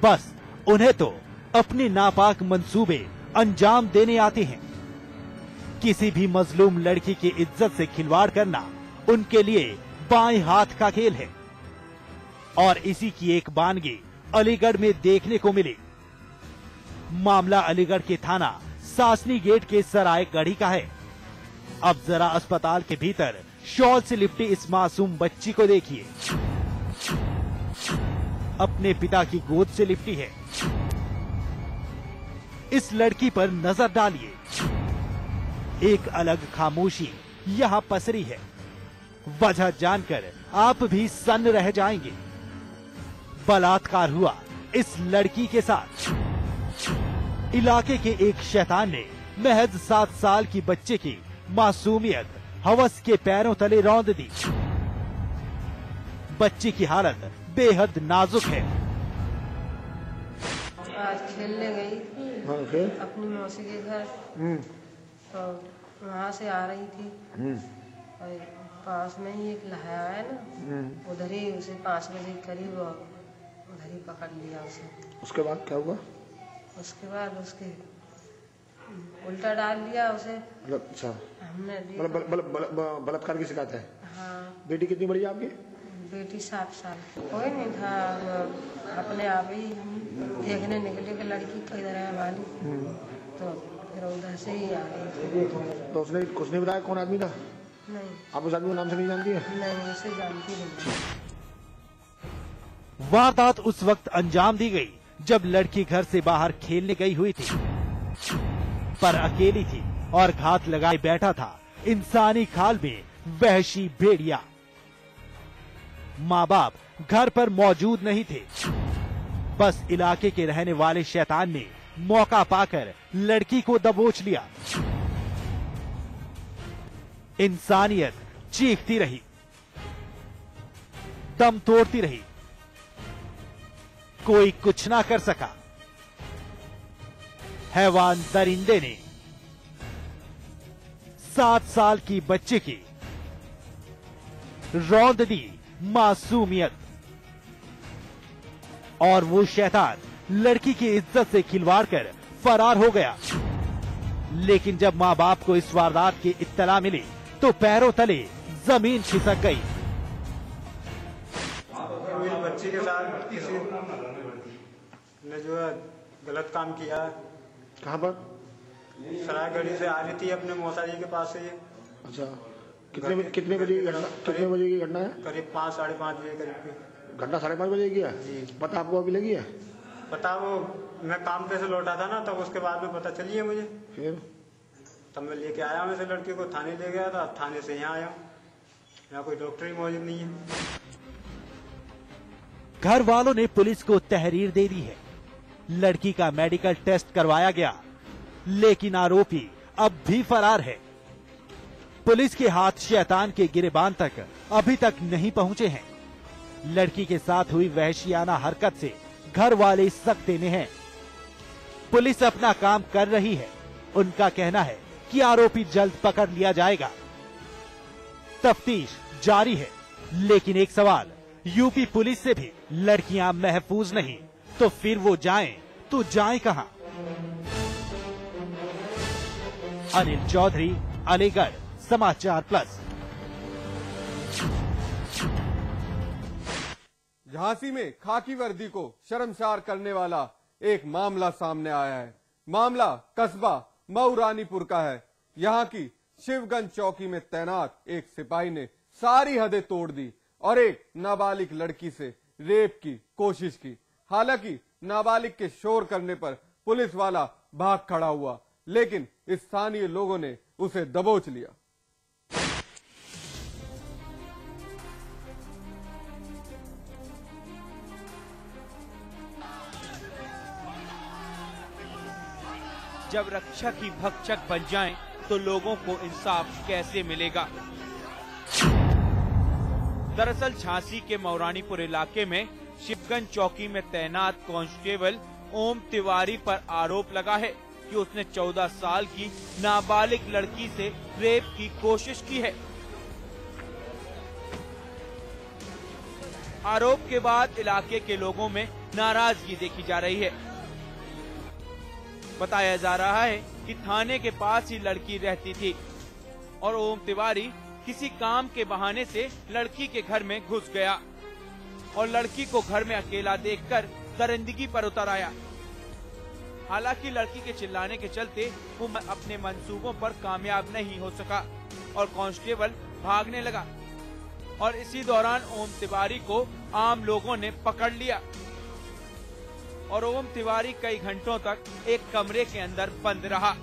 बस उन्हें तो अपने नापाक मंसूबे अंजाम देने आते हैं। किसी भी मजलूम लड़की की इज्जत से खिलवाड़ करना उनके लिए बाएं हाथ का खेल है। और इसी की एक बानगी अलीगढ़ में देखने को मिली। मामला अलीगढ़ के थाना सासनी गेट के सराय गढ़ी का है। अब जरा अस्पताल के भीतर शॉल से लिपटी इस मासूम बच्ची को देखिए। अपने पिता की गोद से लिपटी है। इस लड़की पर नजर डालिए। एक अलग खामोशी यहाँ पसरी है। वजह जानकर आप भी सन्न रह जाएंगे। बलात्कार हुआ इस लड़की के साथ। इलाके के एक शैतान ने महज 7 साल की बच्चे की मासूमियत हवस के पैरों तले रौंद दी। बच्ची की हालत बेहद नाजुक है। आज खेलने गई थी अपनी मौसी के घर, तो वहाँ से आ रही थी और पास में ही एक लहाया है ना, उधर ही उसे 5 बजे करीब उधर ही पकड़ लिया उसे। उसके बाद क्या हुआ? उसके बाद उसके उल्टा डाल दिया उसे। अच्छा, हमने बलात्कार की शिकायत है? हाँ। बेटी कितनी बड़ी है आपकी? बेटी 7 साल। कोई नहीं था, अपने आप ही हम देखने निकले कि लड़की किधर है हमारी, तो फिर उधर से ही आ गई। तो उसने कुछ नहीं बताया कौन आदमी था? नहीं। आप उस आदमी को नाम से नहीं जानती है? नहीं, उसे जानती नहीं। वारदात उस वक्त अंजाम दी गई जब लड़की घर से बाहर खेलने गई हुई थी, पर अकेली थी और घात लगाए बैठा था इंसानी खाल में वहशी भेड़िया। माँ बाप घर पर मौजूद नहीं थे। बस इलाके के रहने वाले शैतान ने मौका पाकर लड़की को दबोच लिया। इंसानियत चीखती रही, दम तोड़ती रही, कोई कुछ ना कर सका। हैवान दरिंदे ने 7 साल की बच्चे की रौंद दी मासूमियत। और वो शैतान लड़की की इज्जत से खिलवाड़ कर फरार हो गया। लेकिन जब माँ बाप को इस वारदात की इत्तला मिली तो पैरों तले जमीन खिसक गई। मेरी बच्ची के साथ किसी ने जो है गलत काम किया है। कहाँ पर? सरायगढ़ी से आ रही थी अपने मौसा जी के पास से ये। अच्छा, कितने बजे की घटना है? करीब 5 साढ़े 5 बजे करीब। घटना 5:30 बजे की है? पता आपको अभी लगी है? पता वो मैं काम पे से लौटा था ना, तब उसके बाद में पता चली है मुझे। फिर तब मैं लेके आया हूँ इसे, लड़की को थाने ले गया था, थाने से यहाँ आया हूँ। यहाँ कोई डॉक्टर ही मौजूद नहीं है। घर वालों ने पुलिस को तहरीर दे दी है। लड़की का मेडिकल टेस्ट करवाया गया, लेकिन आरोपी अब भी फरार है। पुलिस के हाथ शैतान के गिरेबान तक अभी तक नहीं पहुंचे हैं। लड़की के साथ हुई वहशियाना हरकत से घर वाले सकते में हैं। पुलिस अपना काम कर रही है। उनका कहना है कि आरोपी जल्द पकड़ लिया जाएगा। तफ्तीश जारी है, लेकिन एक सवाल, यूपी पुलिस से भी लड़कियां महफूज नहीं तो फिर वो जाएं तो जाएं कहां? अनिल चौधरी, अलीगढ़, समाचार प्लस। झांसी में खाकी वर्दी को शर्मसार करने वाला एक मामला सामने आया है। मामला कस्बा मऊ रानीपुर का है। यहाँ की शिवगंज चौकी में तैनात एक सिपाही ने सारी हदें तोड़ दी और एक नाबालिग लड़की से रेप की कोशिश की। हालांकि नाबालिग के शोर करने पर पुलिस वाला भाग खड़ा हुआ, लेकिन स्थानीय लोगों ने उसे दबोच लिया। जब रक्षक ही भक्षक बन जाएं, तो लोगों को इंसाफ कैसे मिलेगा? दरअसल झांसी के मऊरानीपुर इलाके में शिवगंज चौकी में तैनात कांस्टेबल ओम तिवारी पर आरोप लगा है कि उसने 14 साल की नाबालिग लड़की से रेप की कोशिश की है। आरोप के बाद इलाके के लोगों में नाराजगी देखी जा रही है। बताया जा रहा है कि थाने के पास ही लड़की रहती थी और ओम तिवारी किसी काम के बहाने से लड़की के घर में घुस गया और लड़की को घर में अकेला देखकर दरिंदगी पर उतर आया। हालांकि लड़की के चिल्लाने के चलते वो अपने मंसूबों पर कामयाब नहीं हो सका और कांस्टेबल भागने लगा और इसी दौरान ओम तिवारी को आम लोगों ने पकड़ लिया और ओम तिवारी कई घंटों तक एक कमरे के अंदर बंद रहा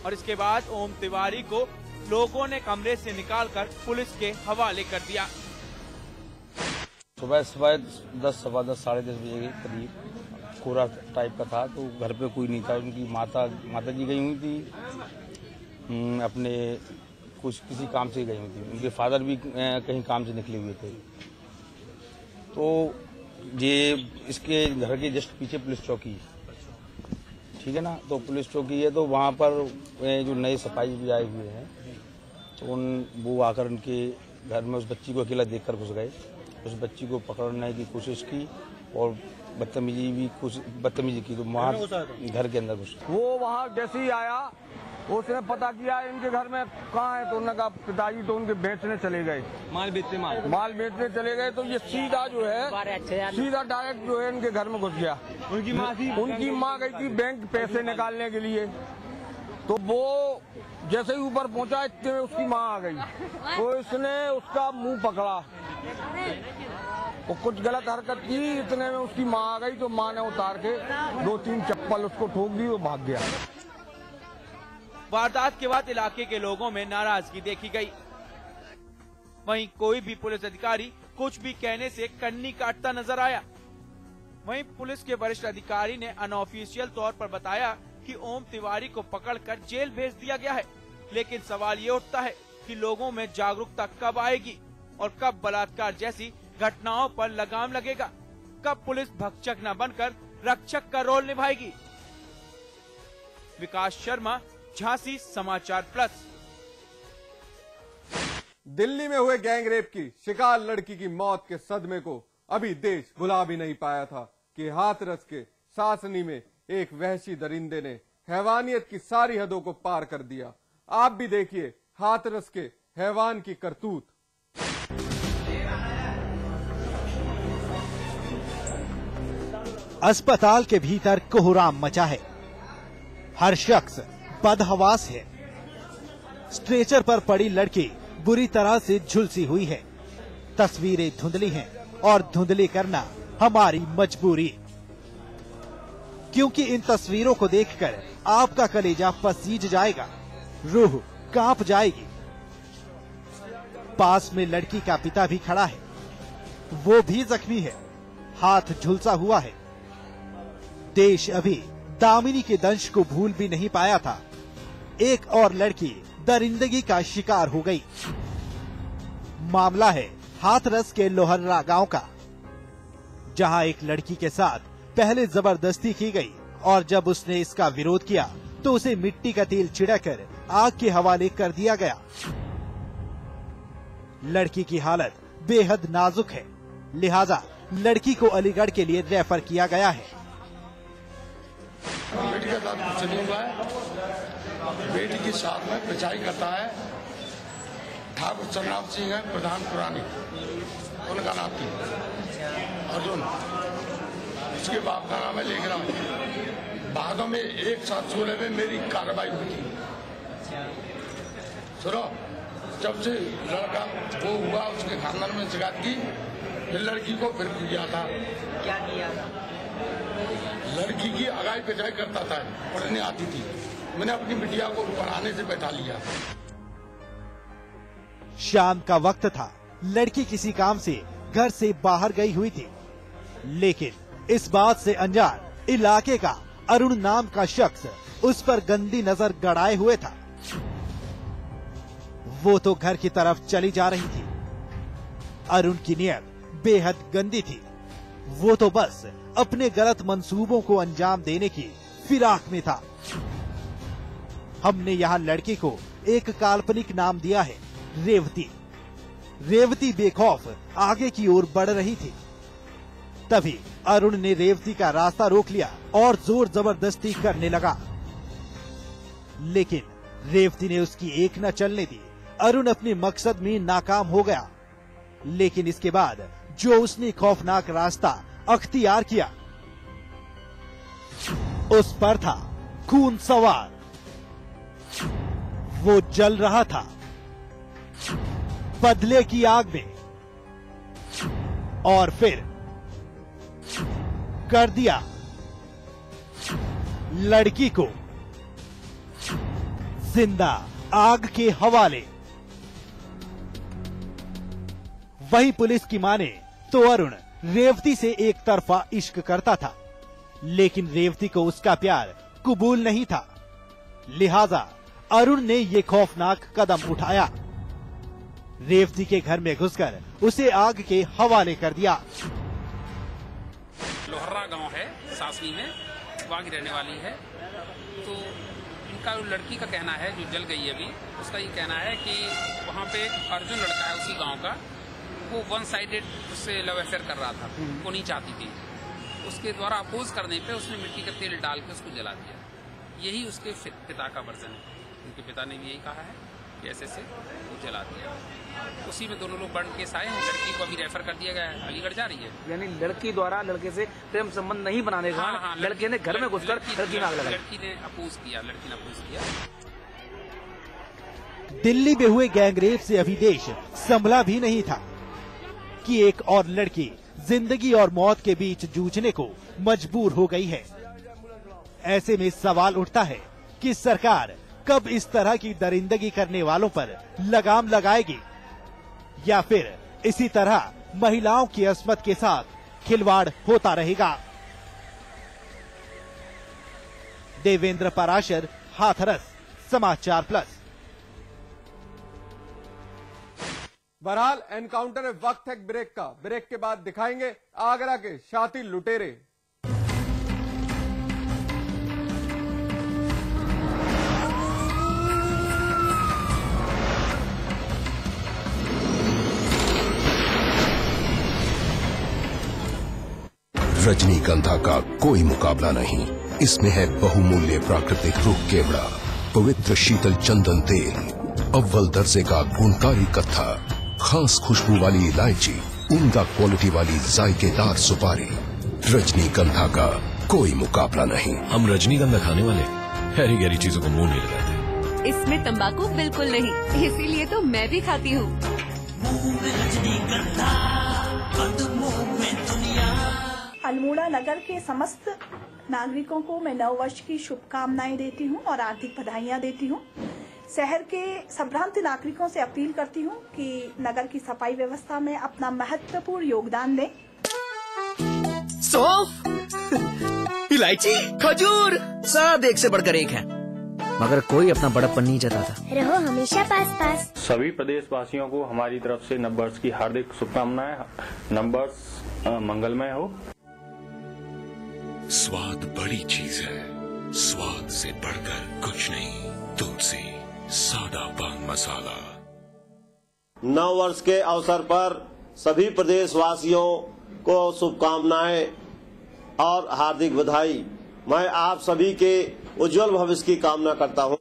और इसके बाद ओम तिवारी को लोगों ने कमरे से निकालकर पुलिस के हवाले कर दिया। सुबह 10, सवा 10, साढ़े 10 बजे के करीब कोहरा टाइप का था, तो घर पे कोई नहीं था। उनकी माता जी गई हुई थी, अपने कुछ किसी काम से गई हुई थी। उनके फादर भी कहीं काम से निकले हुए थे। तो ये इसके घर के जस्ट पीछे पुलिस चौकी है, ठीक है ना। तो पुलिस चौकी है, तो वहाँ पर जो नए सिपाही भी आए हुए हैं, तो वो आकर उनके घर में उस बच्ची को अकेला देखकर घुस गए। उस बच्ची को पकड़ने की कोशिश की और बदतमीजी की, तो वहाँ घर के अंदर घुस। वो वहाँ जैसे ही आया, उसने पता किया इनके घर में कहाँ है, तो उन्होंने कहा पिताजी तो उनके बेचने चले गए, माल बेचने चले गए। तो ये सीधा जो है सीधा डायरेक्ट जो है इनके घर में घुस गया। उनकी माँ गई थी बैंक पैसे निकालने के लिए, तो वो जैसे ही ऊपर पहुंचा इतने में उसकी माँ आ गई, तो इसने उसका मुंह पकड़ा, वो कुछ गलत हरकत की। इतने में उसकी माँ आ गई, तो माँ ने उतार के 2-3 चप्पल उसको ठोक दी, वो भाग गया। वारदात के बाद इलाके के लोगों में नाराजगी देखी गई। वहीं कोई भी पुलिस अधिकारी कुछ भी कहने से कन्नी काटता नजर आया। वहीं पुलिस के वरिष्ठ अधिकारी ने अनऑफिशियल तौर पर बताया कि ओम तिवारी को पकड़कर जेल भेज दिया गया है, लेकिन सवाल ये उठता है कि लोगों में जागरूकता कब आएगी और कब बलात्कार जैसी घटनाओं पर लगाम लगेगा, कब पुलिस भक्षक न बनकर रक्षक का रोल निभाएगी। विकास शर्मा, झांसी समाचार प्लस। दिल्ली में हुए गैंगरेप की शिकार लड़की की मौत के सदमे को अभी देश भुला भी नहीं पाया था कि हाथरस के सासनी में एक वहशी दरिंदे ने हैवानियत की सारी हदों को पार कर दिया। आप भी देखिए हाथरस के हैवान की करतूत। अस्पताल के भीतर कोहराम मचा है। हर शख्स बदहवास है। स्ट्रेचर पर पड़ी लड़की बुरी तरह से झुलसी हुई है। तस्वीरें धुंधली हैं और धुंधली करना हमारी मजबूरी, क्योंकि इन तस्वीरों को देखकर आपका कलेजा पसीज जाएगा, रूह कांप जाएगी। पास में लड़की का पिता भी खड़ा है, वो भी जख्मी है, हाथ झुलसा हुआ है। देश अभी दामिनी के दंश को भूल भी नहीं पाया था। एक और लड़की दरिंदगी का शिकार हो गई। मामला है हाथरस के लोहर्रा गांव का, जहां एक लड़की के साथ पहले जबरदस्ती की गई और जब उसने इसका विरोध किया तो उसे मिट्टी का तेल छिड़ककर आग के हवाले कर दिया गया। लड़की की हालत बेहद नाजुक है, लिहाजा लड़की को अलीगढ़ के लिए रेफर किया गया है। बेटी के साथ कुछ नहीं हुआ है। बेटी के साथ में पिचाई करता है ठाकुर चरनाम सिंह है, प्रधान पुरानी, उनका नाम थी अर्जुन, उसके बाप का नाम है लेखराम। बादों में एक साथ 16 में मेरी कार्रवाई हुई थी। सुनो, जब से लड़का वो हुआ उसके खानदान में शिकायत की, फिर लड़की को फिर किया था। क्या किया था? लड़की की अगाई पिटाई करता था, पढ़ने आती थी। मैंने अपनी बिटिया को पढ़ाने से बैठा लिया। शाम का वक्त था। लड़की किसी काम से घर से बाहर गई हुई थी, लेकिन इस बात से अनजान इलाके का अरुण नाम का शख्स उस पर गंदी नजर गड़ाए हुए था। वो तो घर की तरफ चली जा रही थी। अरुण की नीयत बेहद गंदी थी। वो तो बस अपने गलत मंसूबों को अंजाम देने की फिराक में था। हमने यहाँ लड़की को एक काल्पनिक नाम दिया है, रेवती। रेवती बेखौफ आगे की ओर बढ़ रही थी। तभी अरुण ने रेवती का रास्ता रोक लिया और जोर जबरदस्ती करने लगा, लेकिन रेवती ने उसकी एक न चलने दी। अरुण अपने मकसद में नाकाम हो गया, लेकिन इसके बाद जो उसने खौफनाक रास्ता अख्तियार किया उस पर था खून सवार। वो जल रहा था बदले की आग में और फिर कर दिया लड़की को जिंदा आग के हवाले। वही पुलिस की माने तो अरुण रेवती से एक तरफा इश्क करता था, लेकिन रेवती को उसका प्यार कबूल नहीं था। लिहाजा अरुण ने ये खौफनाक कदम उठाया, रेवती के घर में घुसकर उसे आग के हवाले कर दिया। लोहर्रा गांव है, सासनी में, वहाँ की रहने वाली है। तो इनका लड़की का कहना है, जो जल गई अभी, उसका ये कहना है कि वहाँ पे एक अर्जुन लड़का है उसी गांव का, वो वन साइडेड उससे लव अफेयर कर रहा था, वो नहीं चाहती थी। उसके द्वारा अपोज करने पे उसने मिट्टी का तेल डाल के उसको जला दिया। यही उसके पिता का वर्जन है। उनके पिता ने भी यही कहा है कि ऐसे से वो जला दिया। उसी में दोनों लोग बर्न केस आए हैं। लड़की को अभी रेफर कर दिया गया है, अलीगढ़ जा रही है। यानी लड़की द्वारा लड़के से प्रेम संबंध नहीं बनाने का, हाँ, लड़के ने घर में घुसकर लड़की में आग लगाई। लड़की ने अपोज किया, लड़की ने अपोज किया। दिल्ली में हुए गैंगरेप से अभी देश संभला भी नहीं था कि एक और लड़की जिंदगी और मौत के बीच जूझने को मजबूर हो गई है। ऐसे में सवाल उठता है कि सरकार कब इस तरह की दरिंदगी करने वालों पर लगाम लगाएगी, या फिर इसी तरह महिलाओं की अस्मत के साथ खिलवाड़ होता रहेगा। देवेंद्र पराशर, हाथरस, समाचार प्लस। बहरहाल एनकाउंटर में वक्त है ब्रेक का। ब्रेक के बाद दिखाएंगे आगरा के शातिर लुटेरे। रजनीगंधा का कोई मुकाबला नहीं। इसमें है बहुमूल्य प्राकृतिक रूप केवड़ा, पवित्र शीतल चंदन तेल, अव्वल दर्जे का गुणकारी कत्था, खास खुशबू वाली इलायची, उम्दा क्वालिटी वाली जायकेदार सुपारी। रजनीगंधा का कोई मुकाबला नहीं। हम रजनीगंधा खाने वाले हैरी गहरी चीजों को मुंह नहीं लगाते। इसमें तंबाकू बिल्कुल नहीं, इसीलिए तो मैं भी खाती हूँ। अल्मोड़ा नगर के समस्त नागरिकों को मैं नव वर्ष की शुभकामनाएं देती हूं और आर्थिक बधाइयां देती हूं। शहर के संभ्रांत नागरिकों से अपील करती हूं कि नगर की सफाई व्यवस्था में अपना महत्वपूर्ण योगदान दें। सौंफ, इलायची, खजूर, सब एक से बढ़कर एक है, मगर कोई अपना बड़प्पन नहीं जताता। रहो हमेशा पास पास। सभी प्रदेशवासियों को हमारी तरफ से नववर्ष की हार्दिक शुभकामनाएं। नववर्ष मंगलमय हो। स्वाद बड़ी चीज है, स्वाद से बढ़कर कुछ नहीं। तुलसी सादा पान मसाला। नव वर्ष के अवसर पर सभी प्रदेशवासियों को शुभकामनाएं और हार्दिक बधाई। मैं आप सभी के उज्जवल भविष्य की कामना करता हूं।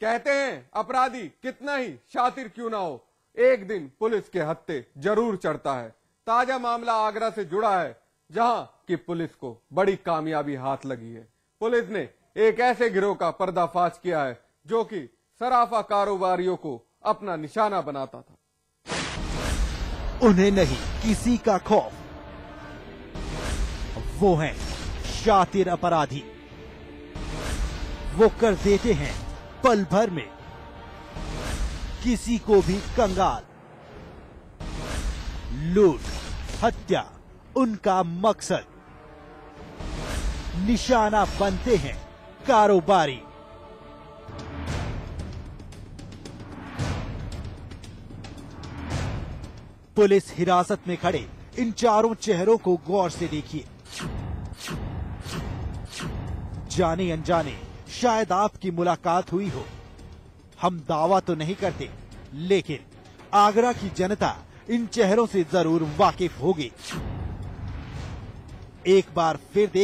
कहते हैं अपराधी कितना ही शातिर क्यों ना हो, एक दिन पुलिस के हत्थे जरूर चढ़ता है। ताजा मामला आगरा से जुड़ा है, जहां की पुलिस को बड़ी कामयाबी हाथ लगी है। पुलिस ने एक ऐसे गिरोह का पर्दाफाश किया है जो कि सराफा कारोबारियों को अपना निशाना बनाता था। उन्हें नहीं किसी का खौफ, वो हैं शातिर अपराधी। वो कर देते हैं पल भर में किसी को भी कंगाल। लूट, हत्या उनका मकसद। निशाना बनते हैं कारोबारी। पुलिस हिरासत में खड़े इन चारों चेहरों को गौर से देखिए। जाने अनजाने शायद आपकी मुलाकात हुई हो। हम दावा तो नहीं करते, लेकिन आगरा की जनता इन चेहरों से जरूर वाकिफ होगी। एक बार फिर देख